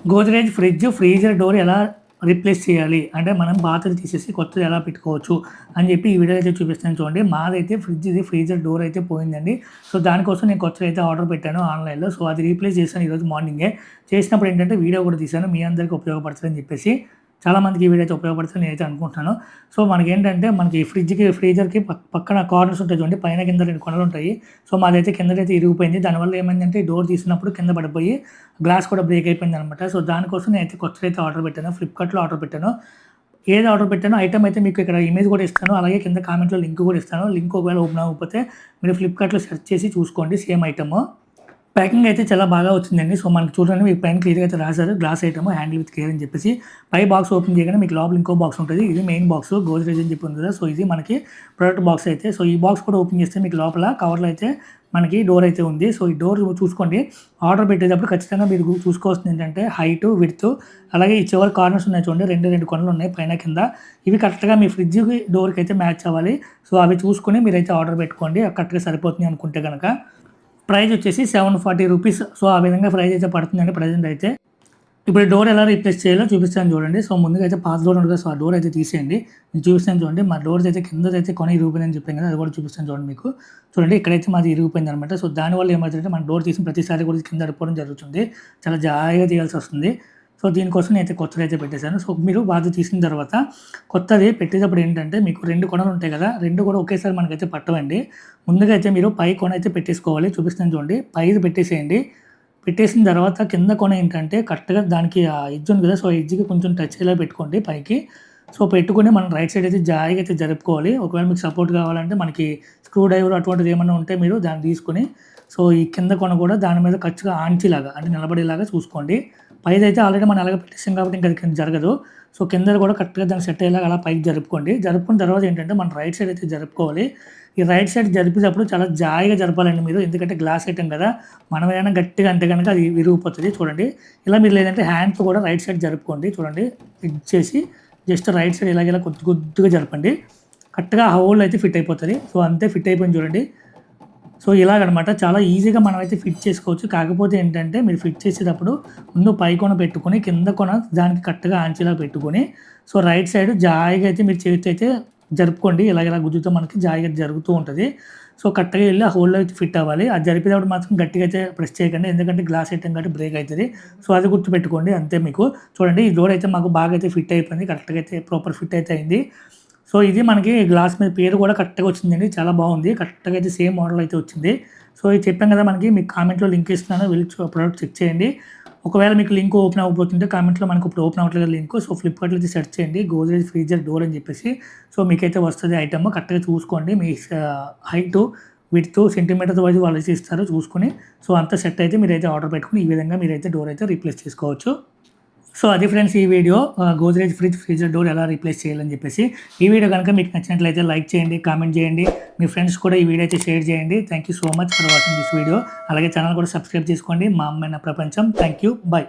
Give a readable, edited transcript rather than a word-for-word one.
Godrej fridge, freezer door ఎలా replace చేయాలి? అంటే మనం పాతది తీసేసి కొత్తది ఎలా పెట్టుకోవచ్చు అని చెప్పి ఈ వీడియోలో అయితే చూపిస్తాను చూడండి. మాదైతే ఫ్రిడ్జ్‌ది ఫ్రీజర్ డోర్ అయితే పోయిందండి. సో, దానికోసం నేను కొత్తదైతే ఆర్డర్ పెట్టాను ఆన్‌లైన్‌లో. సో, అది రీప్లేస్ చేశాను ఈరోజు మార్నింగే. చేసినప్పుడు ఏంటంటే వీడియో కూడా తీశాను. మీ అందరికీ ఉపయోగపడుతదని చెప్పేసి. చాలామందికి ఈ వీడియో అయితే ఉపయోగపడుతుందని నేనైతే అనుకుంటున్నాను. సో, మనకేంటంటే మనకి ఫ్రిడ్జ్‌కి, ఫ్రీజర్‌కి పక్కన కార్నర్స్ ఉంటాయి చూడండి. పైన కింద 2 కొనలుంటాయి. సో, మాదైతే కిందటైతే ఇరిగిపోయింది. దానివల్ల ఏమైందంటే ఈ డోర్ తీసినప్పుడు కింద పడిపోయి గ్లాస్ కూడా బ్రేక్ అయిపోయిందనమాట. సో, దానికోసం నేనైతే కొత్తదైతే ఆర్డర్ పెట్టాను. ఫ్లిప్‌కార్ట్‌లో ఆర్డర్ పెట్టాను. ఏది ఆర్డర్ పెట్టానో ఐటెమ్ అయితే మీకు ఇక్కడ ఇమేజ్ కూడా ఇస్తాను. అలాగే కింద కామెంట్‌లో లింక్ కూడా ఇస్తాను. లింక్ ఒకవేళ ఓపెన్ అవ్వకపోతే మీరు ఫ్లిప్‌కార్ట్‌లో సెర్చ్ చేసి చూసుకోండి సేమ్ ఐటెము. ప్యాకింగ్ అయితే చాలా బాగా వచ్చిందండి. సో, మనకి చూడండి మీకు పైన క్లియర్‌గా అయితే రాసారు. Glass item handle with care అని చెప్పేసి. పై బాక్స్ ఓపెన్ చేయగానే మీకు లోపల ఇంకో బాక్స్ ఉంటది. ఇది మెయిన్ బాక్స్ గోద్రేజ్ అని చెప్పి ఉంది కదా! సో, ఇది మనకి ప్రొడక్ట్ బాక్స్ అయితే. సో, ఈ బాక్స్ కూడా ఓపెన్ చేస్తే మీకు లోపల కవర్‌లో అయితే మనకి డోర్ అయితే ఉంది. సో, ఈ డోర్ చూసుకోండి. ఆర్డర్ పెట్టేటప్పుడు ఖచ్చితంగా మీరు చూసుకోవాల్సింది ఏంటంటే హైటు, విడ్త్ అలాగే ఈ చివరి కార్నర్స్ ఉన్నాయి చూడండి. 2 కొనలు ఉన్నాయి పైన, కింద. ఇవి కరెక్ట్‌గా మీ ఫ్రిడ్జ్‌కి, డోర్‌కి అయితే మ్యాచ్ అవ్వాలి. సో, అవి చూసుకొని మీరైతే ఆర్డర్ పెట్టుకోండి. కరెక్ట్‌గా సరిపోతుంది అనుకుంటే గనక. ప్రైస్ వచ్చేసి ₹740. సో, ఆ విధంగా ప్రైస్ అయితే పడుతుందండి ప్రెజెంట్ అయితే. ఇప్పుడు డోర్ ఎలా రీప్లేస్ చేయాలో చూపిస్తాను చూడండి. సో, ముందుగా అయితే పాత డోర్ ఉంటది కదా! సో, ఆ డోర్ అయితే తీసేయండి. నేను చూపిస్తాను చూడండి. మా డోర్స్ అయితే కిందదైతే కొన ఇరిగిపోయిందని చెప్పాను కదా! అది కూడా చూపిస్తాను చూడండి మీకు. చూడండి ఇక్కడైతే మాది ఇరిగిపోయిందనమాట. సో, దానివల్ల ఏమవుతుందంటే మన డోర్ తీసిన ప్రతిసారి కూడా కింద పడిపోవడం జరుగుతుంది. చాలా జాగ్రత్తగా తీయాల్సొస్తుంది. సో, దీనికోసం నేనైతే కొత్తదైతే పెట్టేసాను. సో, మీరు పాతది తీసిన తర్వాత కొత్తది పెట్టేటప్పుడు ఏంటంటే మీకు 2 కొనలు ఉంటాయి కదా! 2 కూడా ఒకేసారి మనకైతే పట్టవండి. ముందుగా అయితే మీరు పై కొన అయితే పెట్టేసుకోవాలి. చూపిస్తాను చూడండి. పైది పెట్టేసేయండి. పెట్టేసిన తర్వాత కింద కొన ఏంటంటే కరెక్ట్‌గా దానికి ఆ ఎడ్జ్ ఉంది కదా! సో, ఆ ఎడ్జ్‌కి కొంచెం టచ్ అయ్యేలా పెట్టుకోండి పైకి. సో, పెట్టుకొని మనం రైట్ సైడ్ అయితే జాయిగా అయితే జరుపుకోవాలి. ఒకవేళ మీకు సపోర్ట్ కావాలంటే మనకి స్క్రూ డ్రైవర్ అటువంటిది ఏమన్నా ఉంటే మీరు దాన్ని తీసుకొని సో, ఈ కింద కొన కూడా దాని మీద ఖచ్చితంగా ఆంచేలాగా అంటే నిలబడేలాగా చూసుకోండి. పైదైతే ఆల్రెడీ మనం ఎలాగో పెట్టేసాం కాబట్టి ఇంక అది కింద జరగదు. సో, కిందది కూడా కరెక్ట్‌గా దానికి సెట్ అయ్యేలాగా అలా పైకి జరుపుకోండి. జరుపుకున్న తర్వాత ఏంటంటే మనం రైట్ సైడ్ అయితే జరుపుకోవాలి. ఈ రైట్ సైడ్ జరిపేటప్పుడు చాలా జాయిగా జరపాలండి మీరు. ఎందుకంటే గ్లాస్ ఐటెమ్ కదా! మనం ఏమైనా గట్టిగా అంటే గనక అది విరిగిపోతది చూడండి. ఇలా మీరు లేదంటే హ్యాండ్‌తో కూడా రైట్ సైడ్ జరుపుకోండి. చూడండి ఇచ్చేసి జస్ట్ రైట్ సైడ్ ఇలాగ ఇలా కొద్ది కొద్దిగా జరపండి. కరెక్ట్‌గా ఆ హోల్ అయితే ఫిట్ అయిపోతది. సో, అంతే ఫిట్ అయిపోయింది చూడండి. సో, ఇలాగనమాట చాలా ఈజీగా మనమైతే ఫిట్ చేసుకోవచ్చు. కాకపోతే ఏంటంటే మీరు ఫిట్ చేసేటప్పుడు ముందు పై కొన పెట్టుకొని, కింద కొన దానికి కరెక్ట్‌గా ఆంచేలా పెట్టుకొని, సో, రైట్ సైడ్ జాయిగా అయితే మీరు చేత్తో అయితే జరుపుకోండి. ఇలాగ ఇలా గుద్దుతో మనకి జాయిగా జరుగుతూ ఉంటది. సో, కరెక్ట్‌గా ఎళ్లి ఆ హోల్‌లో అయితే ఫిట్ అవ్వాలి. అది జరిపేటప్పుడు మాత్రం గట్టిగా అయితే ప్రెస్ చేయకండి. ఎందుకంటే గ్లాస్ ఐటెమ్ కాబట్టి బ్రేక్ అయితది. సో, అది గుర్తుపెట్టుకోండి అంతే మీకు. చూడండి ఈ డోర్ అయితే మాకు బాగా అయితే ఫిట్ అయిపోయింది. కరెక్ట్‌గా అయితే ప్రాపర్ ఫిట్ అయితే అయింది. సో, ఇది మనకి గ్లాస్ మీద పేరు కూడా కరెక్ట్‌గా వచ్చిందండి. చాలా బాగుంది. కరెక్ట్‌గా అయితే సేమ్ మోడల్ అయితే వచ్చింది. సో, ఇది చెప్పాను కదా! మనకి మీకు కామెంట్‌లో లింక్ ఇస్తున్నాను. వెళ్లి ప్రొడక్ట్ చెక్ చేయండి. ఒకవేళ మీకు లింక్ ఓపెన్ అవ్వకపోతుంటే కామెంట్‌లో మనకు ఇప్పుడు ఓపెన్ అవ్వట్లేదు లింక్. సో, ఫ్లిప్‌కార్ట్‌లో అయితే సెర్చ్ చేయండి. గోద్రేజ్ ఫ్రీజర్ డోర్ అని చెప్పేసి. సో, మీకైతే వస్తది ఐటెమ్. కరెక్ట్‌గా చూసుకోండి. మీ హైటు, విడ్త్ సెంటీమీటర్స్ వైస్ వాళ్ళైతే ఇస్తారు చూసుకొని. సో, అంతా సెట్ అయితే మీరైతే ఆర్డర్ పెట్టుకొని ఈ విధంగా మీరైతే డోర్ అయితే రీప్లేస్ చేసుకోవచ్చు. సో, అది ఫ్రెండ్స్ ఈ వీడియో గోద్రేజ్ ఫ్రీజర్ డోర్ ఎలా రీప్లేస్ చేయాలని చెప్పేసి. ఈ వీడియో గనుక మీకు నచ్చినట్లయితే లైక్ చేయండి, కామెంట్ చేయండి. మీ ఫ్రెండ్స్ కూడా ఈ వీడియో అయితే షేర్ చేయండి. Thank you so much for watching this video. అలాగే ఛానెల్ కూడా సబ్స్క్రైబ్ చేసుకోండి. మా అమ్మాయి నా ప్రపంచం. Thank you. బై.